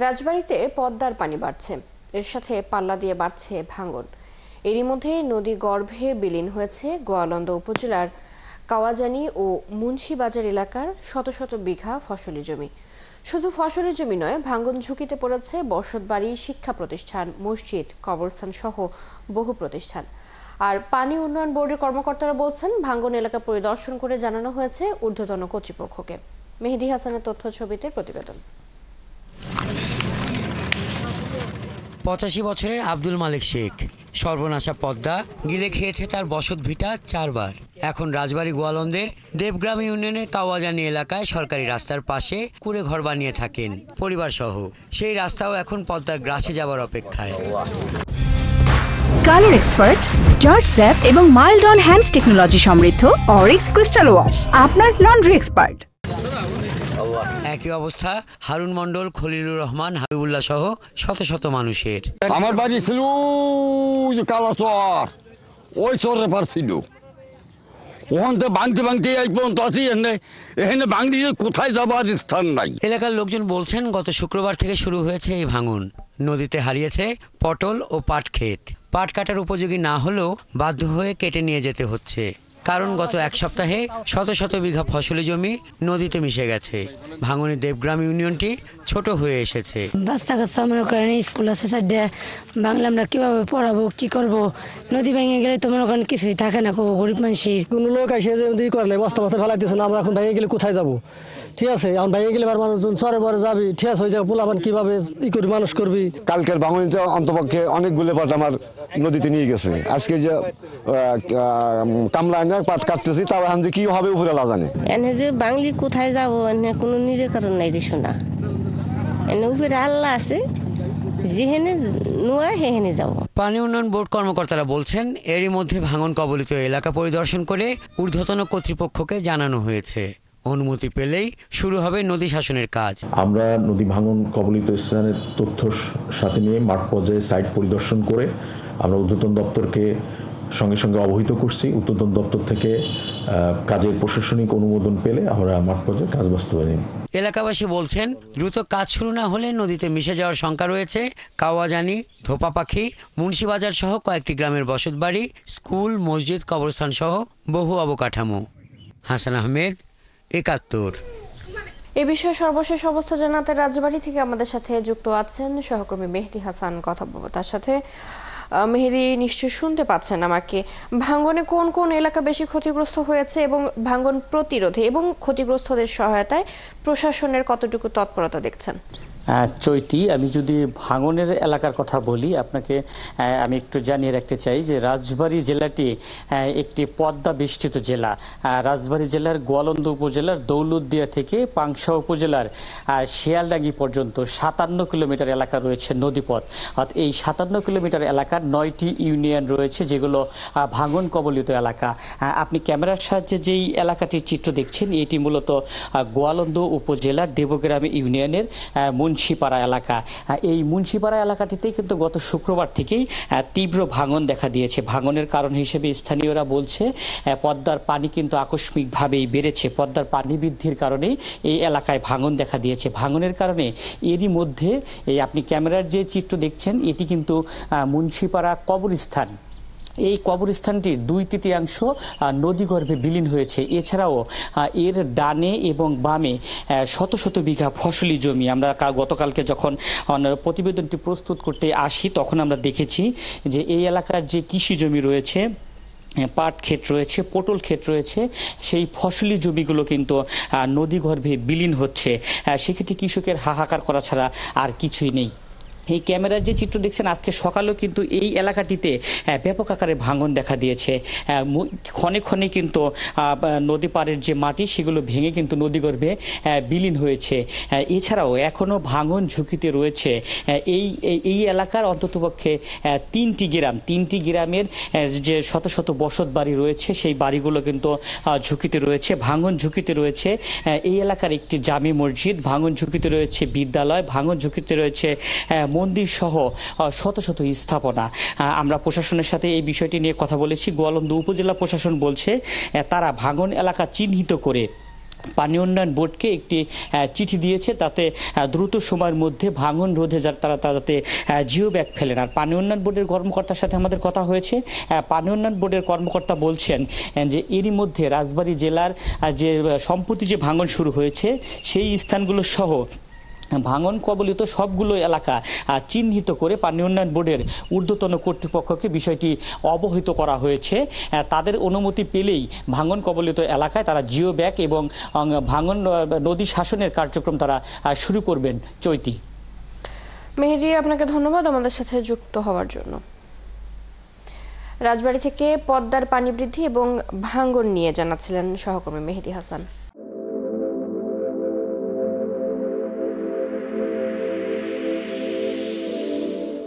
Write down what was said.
রাজবাড়ীতে পদ্মার পানি বাড়ছে, এর সাথে পাল্লা দিয়ে বাড়ছে ভাঙন। এরই মধ্যে নদী গর্ভে বিলীন হয়েছে গোয়ালন্দ উপজেলার কাওয়াজানি ও মুন্সিবাজার এলাকার শত শত বিঘা ফসলি জমি। শুধু ফসলি জমি নয়, ভাঙন ঝুঁকিতে পড়েছে বসতবাড়ি, শিক্ষা প্রতিষ্ঠান, মসজিদ, কবরস্থান সহ বহু প্রতিষ্ঠান। আর পানি উন্নয়ন বোর্ডের কর্মকর্তারা বলছেন, ভাঙন এলাকা পরিদর্শন করে জানানো হয়েছে ঊর্ধ্বতন কর্তৃপক্ষকে। মেহেদী হাসানের তথ্য ছবিতে প্রতিবেদন। 85 বছরের আব্দুল মালিক শেখ সর্বনাশা পদ্মা গিলে খেয়েছে তার বসত ভিটা 4 বার। এখন রাজবাড়ী গোয়ালন্দের দেবগ্রাম ইউনিয়নের কাওয়াজানি এলাকায় সরকারি রাস্তার পাশে কুড়ে ঘর বানিয়ে থাকেন পরিবার সহ। সেই রাস্তাও এখন পদ্মার গ্রাসে যাবার অপেক্ষায়। কালার এক্সপার্ট, জর্জ স্যাপ এবং মাইল্ড অন হ্যান্ডস টেকনোলজি সমৃদ্ধ অরিক্স ক্রিস্টাল ওয়াশ আপনার লন্ড্রি এক্সপার্ট। একই অবস্থা হারুন মন্ডল, খলিলুর রহমান, হাবিবুল্লাহ সহ শত শত মানুষের। আমার বাড়ি ছিল কালাচর, ওই চরে পারছিল ওখান থেকে ভাঙতে ভাঙতে এই পর্যন্ত আছি। এখানে ভাঙলি কোথায় যাবার স্থান নাই। এলাকার লোকজন বলছেন, গত শুক্রবার থেকে শুরু হয়েছে এই ভাঙন। নদীতে হারিয়েছে পটল ও পাট ক্ষেত। পাট কাটার উপযোগী না হলেও বাধ্য হয়ে কেটে নিয়ে যেতে হচ্ছে, কারণ গত এক সপ্তাহে শত শত বিঘা ফসলি জমি নদীতে মিশে গেছে। ভাঙনের দেবগ্রাম ইউনিয়নটি ছোট হয়ে এসেছে। বাচ্চা কাচ্চা মনে করেন স্কুল আছে, বাংলা আমরা কিভাবে পড়াবো, কি করব? নদী ভেঙে গেলে তো মনে করেন কিছুই থাকে না, গরিব মানুষের। কোনো লোক এসে করে নাই, বস্তা বস্তা ফেলাই দিচ্ছে না। আমরা এখন ভেঙে গেলে কোথায় যাবো? ঠিক আছে, এখন ভেঙে গেলে মানুষজন চরে বরে যাবি, ঠিক আছে, হয়ে যাবে পোলাপান কিভাবে করবি, মানুষ করবি। কালকের ভাঙনিতে অন্তপক্ষে অনেকগুলো পাট আমার নদীতে নিয়ে গেছে। আজকে যে কামলা আইনা পাট কাটতেছি, তাও এখন যে কি হবে উপরে আল্লাহ জানে। এনে যে বাঙালি কোথায় যাবো, এনে কোনো নিজের কারণ নাই রে শোনা। এনে উপরে আল্লাহ আছে, যেহেনে নোয়া হেহেনে যাব। পানি উন্নয়ন বোর্ড কর্মকর্তারা বলছেন, এরই মধ্যে ভাঙন কবলিত এলাকা পরিদর্শন করে ঊর্ধ্বতন কর্তৃপক্ষকে জানানো হয়েছে। অনুমতি পেলেই শুরু হবে নদী শাসনের কাজ। আমরা নদী ভাঙন কবলিত স্থানের তথ্য সাথে নিয়ে মাঠ পর্যায়ে সাইট পরিদর্শন করে আমরা ঊর্ধ্বতন দপ্তরকে সঙ্গে সঙ্গে অবহিত করছি। ঊর্ধ্বতন দপ্তর থেকে কাজের প্রশাসনিক অনুমোদন পেলে আমরা মাঠ পর্যায়ে কাজ বাস্তবায়ন। এলাকাবাসী বলছেন, দ্রুত কাজ শুরু না হলে নদীতে মিশে যাওয়ার শঙ্কা রয়েছে কাওয়াজানি, ধোপাপাখি, মুন্সিবাজার সহ কয়েকটি গ্রামের বসতবাড়ি, স্কুল, মসজিদ, কবরস্থান সহ বহু অবকাঠামো। হাসান আহমেদ, ৭১। এ বিষয়ে সর্বশেষ অবস্থা জানাতে রাজবাড়ী থেকে আমাদের সাথে যুক্ত আছেন সহকর্মী মেহেদী হাসান। কথা বলবো তার সাথে। মেহেদী, নিশ্চয়ই শুনতে পাচ্ছেন আমাকে। ভাঙনে কোন কোন এলাকা বেশি ক্ষতিগ্রস্ত হয়েছে এবং ভাঙন প্রতিরোধে এবং ক্ষতিগ্রস্তদের সহায়তায় প্রশাসনের কতটুকু তৎপরতা দেখছেন? চৈতি, আমি যদি ভাঙনের এলাকার কথা বলি আপনাকে, আমি একটু জানিয়ে রাখতে চাই যে রাজবাড়ী জেলাটি একটি পদ্মা বেষ্টিত জেলা। রাজবাড়ী জেলার গোয়ালন্দ উপজেলার দৌলতদিয়া থেকে পাংশা উপজেলার শিয়ালডাঙ্গি পর্যন্ত 57 কিলোমিটার এলাকা রয়েছে নদীপথ। অর্থাৎ এই 57 কিলোমিটার এলাকার 9টি ইউনিয়ন রয়েছে, যেগুলো ভাঙন কবলিত এলাকা। আপনি ক্যামেরার সাহায্যে যেই এলাকাটির চিত্র দেখছেন, এটি মূলত গোয়ালন্দ উপজেলার দেবগ্রাম ইউনিয়নের মুন্সিপাড়া এলাকা। এই মুন্সিপাড়া এলাকাটিতে কিন্তু গত শুক্রবার থেকেই তীব্র ভাঙন দেখা দিয়েছে। ভাঙনের কারণ হিসেবে স্থানীয়রা বলছে, পদ্মার পানি কিন্তু আকস্মিকভাবেই বেড়েছে। পদ্মার পানি বৃদ্ধির কারণেই এই এলাকায় ভাঙন দেখা দিয়েছে। ভাঙনের কারণে এরই মধ্যে এই আপনি ক্যামেরার যে চিত্র দেখছেন, এটি কিন্তু মুন্সিপাড়া কবরস্থান। এই কবরস্থানটির 2/3 নদীগর্ভে বিলীন হয়েছে। এছাড়াও এর ডানে এবং বামে শত শত বিঘা ফসলি জমি। আমরা গতকালকে যখন প্রতিবেদনটি প্রস্তুত করতে আসি, তখন আমরা দেখেছি যে এই এলাকার যে কৃষি জমি রয়েছে, পাট ক্ষেত রয়েছে, পটল ক্ষেত রয়েছে, সেই ফসলি জমিগুলো কিন্তু নদীগর্ভে বিলীন হচ্ছে। সেক্ষেত্রে কৃষকের হাহাকার করা ছাড়া আর কিছুই নেই। এই ক্যামেরার যে চিত্র দেখছেন, আজকে সকালেও কিন্তু এই এলাকাটিতে ব্যাপক আকারে ভাঙন দেখা দিয়েছে। ক্ষণে ক্ষণে কিন্তু নদী পাড়ের যে মাটি, সেগুলো ভেঙে কিন্তু নদীগর্ভে বিলীন হয়েছে। এছাড়াও এখনও ভাঙন ঝুঁকিতে রয়েছে এই এলাকার অন্ততপক্ষে 3টি গ্রামের যে শত শত বসত বাড়ি রয়েছে, সেই বাড়িগুলো কিন্তু ঝুঁকিতে রয়েছে, ভাঙন ঝুঁকিতে রয়েছে। এই এলাকার একটি জামি মসজিদ, ভাঙন ঝুঁকিতে রয়েছে বিদ্যালয়, ভাঙন ঝুঁকিতে রয়েছে মন্দির সহ শত শত স্থাপনা। আমরা প্রশাসনের সাথে এই বিষয়টি নিয়ে কথা বলেছি। গোয়ালন্দ উপজেলা প্রশাসন বলছে, তারা ভাঙন এলাকা চিহ্নিত করে পানি উন্নয়ন বোর্ডকে একটি চিঠি দিয়েছে, তাতে দ্রুত সময়ের মধ্যে ভাঙন রোধে তারা তাতে জিও ব্যাগ ফেলেন। আর পানি উন্নয়ন বোর্ডের কর্মকর্তার সাথে আমাদের কথা হয়েছে। পানি উন্নয়ন বোর্ডের কর্মকর্তা বলছেন যে এরই মধ্যে রাজবাড়ী জেলার যে সম্প্রতি যে ভাঙন শুরু হয়েছে সেই স্থানগুলো সহ ভাঙন কবলিত সবগুলো এলাকা চিহ্নিত করে পানি উন্নয়ন বোর্ডের ঊর্ধ্বতন কর্তৃপক্ষকে বিষয়টি অবহিত করা হয়েছে। তাদের অনুমতি পেলেই ভাঙন কবলিত এলাকায় তারা জিও ব্যাগ এবং ভাঙন নদী শাসনের কার্যক্রম তারা শুরু করবেন। চৈতি। মেহেদী, আপনাকে ধন্যবাদ আমাদের সাথে যুক্ত হওয়ার জন্য। রাজবাড়ী থেকে পদ্মার পানি বৃদ্ধি এবং ভাঙন নিয়ে জানাচ্ছিলেন সহকর্মী মেহেদী হাসান।